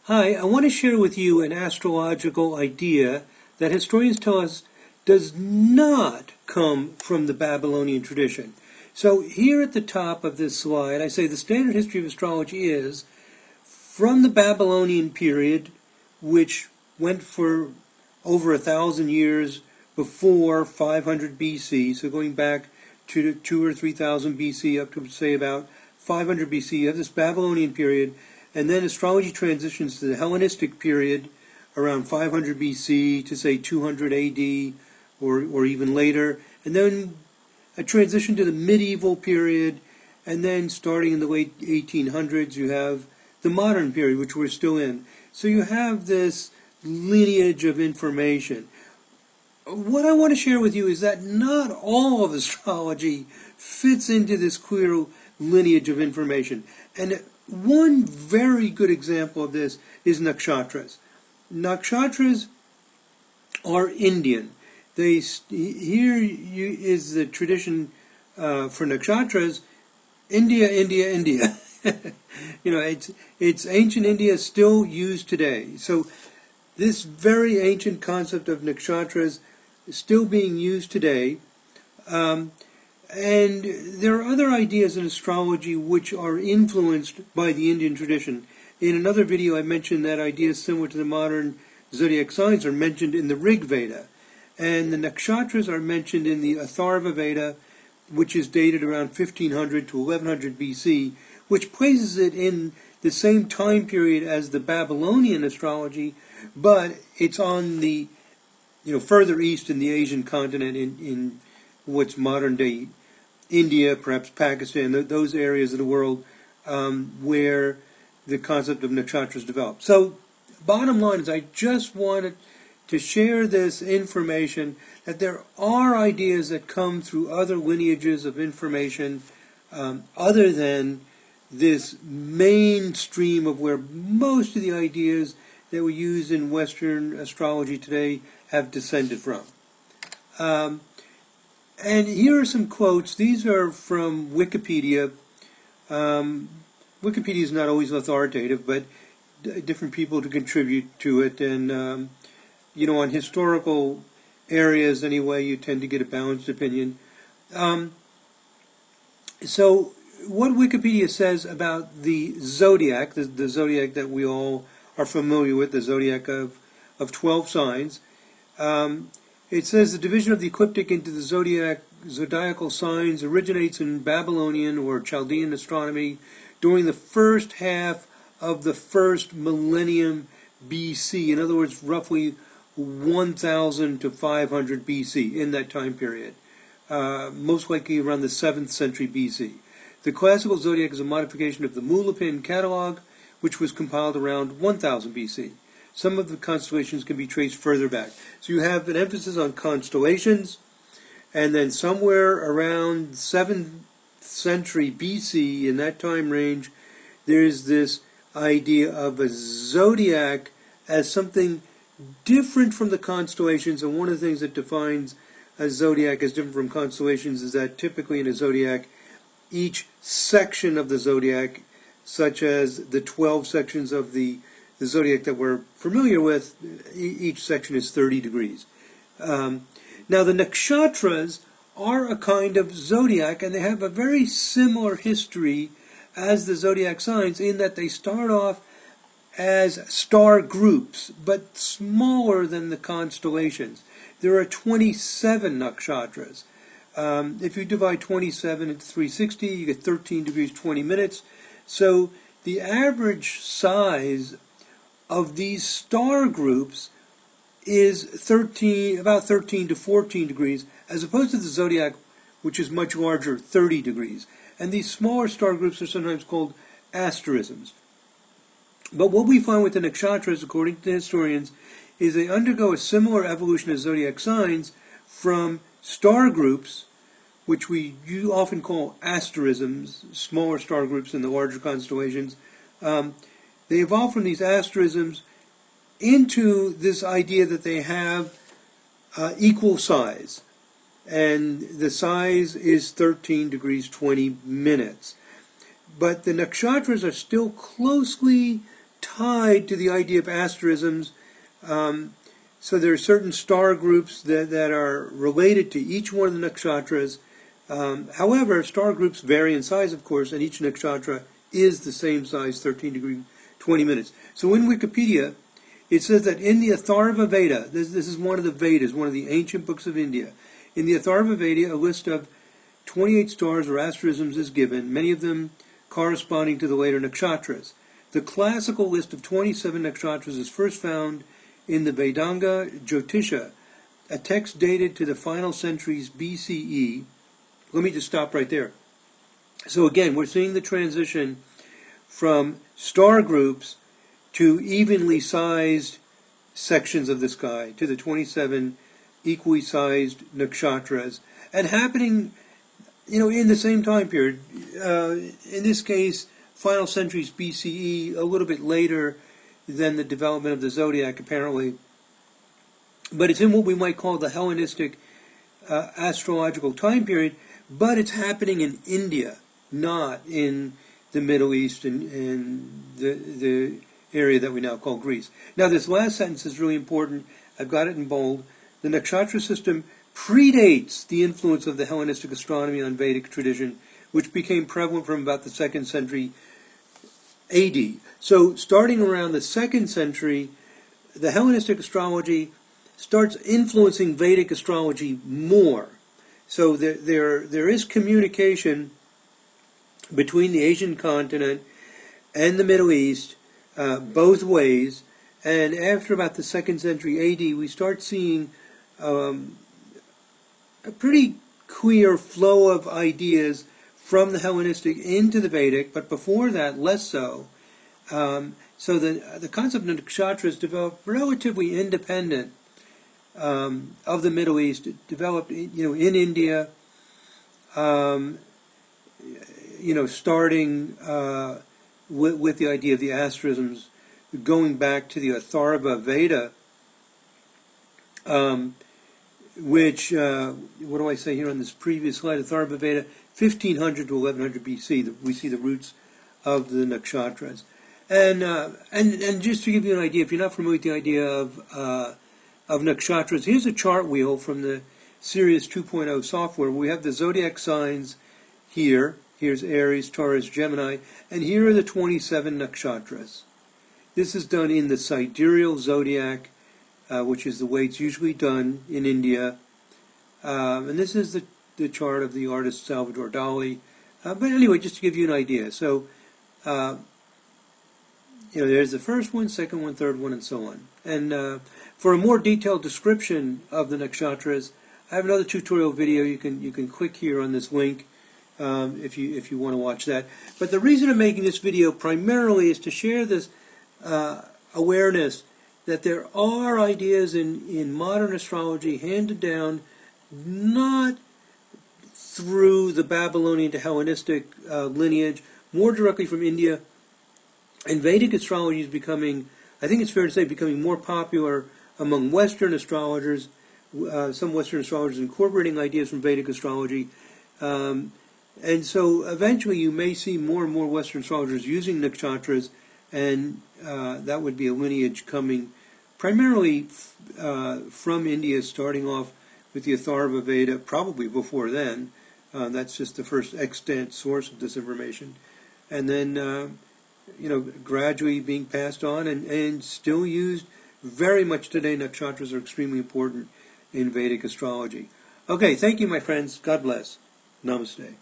Hi, I want to share with you an astrological idea that historians tell us does not come from the Babylonian tradition. So here at the top of this slide, I say the standard history of astrology is from the Babylonian period, which went for over 1,000 years before 500 BC, so going back to 2 or 3,000 BC up to, say, about 500 BC, you have this Babylonian period. And then astrology transitions to the Hellenistic period around 500 BC to, say, 200 AD or even later. And then a transition to the medieval period. And then starting in the late 1800s, you have the modern period, which we're still in. So you have this lineage of information. What I want to share with you is that not all of astrology fits into this clear lineage of information. And one very good example of this is Nakshatras. Nakshatras are Indian. Here is the tradition for Nakshatras: India, India, India. It's ancient India, still used today. So this very ancient concept of Nakshatras is still being used today. And there are other ideas in astrology which are influenced by the Indian tradition. In another video I mentioned that ideas similar to the modern zodiac signs are mentioned in the Rig Veda. And the Nakshatras are mentioned in the Atharva Veda, which is dated around 1500 to 1100 BC, which places it in the same time period as the Babylonian astrology, but it's on the, further east in the Asian continent in what's modern day India, perhaps Pakistan, those areas of the world where the concept of nakshatras developed. So, bottom line is I just wanted to share this information that there are ideas that come through other lineages of information other than this mainstream of where most of the ideas that we use in Western astrology today have descended from. And here are some quotes. These are from Wikipedia. Wikipedia is not always authoritative, but different people to contribute to it. And, on historical areas anyway, you tend to get a balanced opinion. So what Wikipedia says about the zodiac, the zodiac that we all are familiar with, the zodiac of 12 signs, it says the division of the ecliptic into the zodiacal signs originates in Babylonian or Chaldean astronomy during the first half of the first millennium BC. In other words, roughly 1000 to 500 BC, in that time period. Most likely around the 7th century BC. The classical zodiac is a modification of the Mulapin catalog, which was compiled around 1000 BC. Some of the constellations can be traced further back. So you have an emphasis on constellations, and then somewhere around 7th century BC, in that time range, there's this idea of a zodiac as something different from the constellations. And one of the things that defines a zodiac as different from constellations is that typically in a zodiac, each section of the zodiac, such as the 12 sections of the zodiac that we're familiar with, each section is 30 degrees. Now the nakshatras are a kind of zodiac, and they have a very similar history as the zodiac signs in that they start off as star groups, but smaller than the constellations. There are 27 nakshatras. If you divide 27 into 360, you get 13 degrees 20 minutes. So the average size of these star groups is about 13 to 14 degrees, as opposed to the zodiac, which is much larger, 30 degrees. And these smaller star groups are sometimes called asterisms. But what we find with the nakshatras, according to historians, is they undergo a similar evolution as zodiac signs from star groups, which you often call asterisms, smaller star groups in the larger constellations. They evolve from these asterisms into this idea that they have equal size. And the size is 13 degrees 20 minutes. But the nakshatras are still closely tied to the idea of asterisms. So there are certain star groups that are related to each one of the nakshatras. However, star groups vary in size, of course, and each nakshatra is the same size, 13 degrees, 20 minutes. So in Wikipedia, it says that in the Atharva Veda, this is one of the Vedas, one of the ancient books of India. In the Atharva Veda, a list of 28 stars or asterisms is given, many of them corresponding to the later nakshatras. The classical list of 27 nakshatras is first found in the Vedanga Jyotisha, a text dated to the final centuries BCE. Let me just stop right there. So again, we're seeing the transition from star groups to evenly sized sections of the sky, to the 27 equally sized nakshatras, and happening, in the same time period. In this case, final centuries BCE, a little bit later than the development of the zodiac, apparently. But it's in what we might call the Hellenistic astrological time period, but it's happening in India, not in the Middle East and the area that we now call Greece. Now, this last sentence is really important. I've got it in bold. The nakshatra system predates the influence of the Hellenistic astronomy on Vedic tradition, which became prevalent from about the 2nd century AD. So, starting around the 2nd century, the Hellenistic astrology starts influencing Vedic astrology more. So there is communication between the Asian continent and the Middle East, both ways. And after about the 2nd century AD, we start seeing a pretty clear flow of ideas from the Hellenistic into the Vedic, but before that, less so. So the concept of nakshatras developed relatively independent of the Middle East. It developed, in India, starting with the idea of the asterisms, going back to the Atharva Veda, which, what do I say here on this previous slide? Atharva Veda, 1500 to 1100 BC. We see the roots of the nakshatras. And just to give you an idea, if you're not familiar with the idea of nakshatras, here's a chart wheel from the Sirius 2.0 software. We have the zodiac signs here. Here's Aries, Taurus, Gemini, and here are the 27 nakshatras. This is done in the sidereal zodiac, which is the way it's usually done in India. And this is the chart of the artist Salvador Dali. But anyway, just to give you an idea. So, there's the first one, second one, third one, and so on. And for a more detailed description of the nakshatras, I have another tutorial video. You can click here on this link if you want to watch that. But the reason I'm making this video primarily is to share this awareness that there are ideas in modern astrology handed down not through the Babylonian to Hellenistic lineage, more directly from India. And Vedic astrology is becoming, I think it's fair to say, becoming more popular among Western astrologers, some Western astrologers incorporating ideas from Vedic astrology. And so eventually you may see more and more Western astrologers using nakshatras, and that would be a lineage coming primarily from India, starting off with the Atharva Veda, probably before then. That's just the first extant source of this information. And then gradually being passed on and still used very much today. Nakshatras are extremely important in Vedic astrology. Okay, thank you, my friends. God bless. Namaste.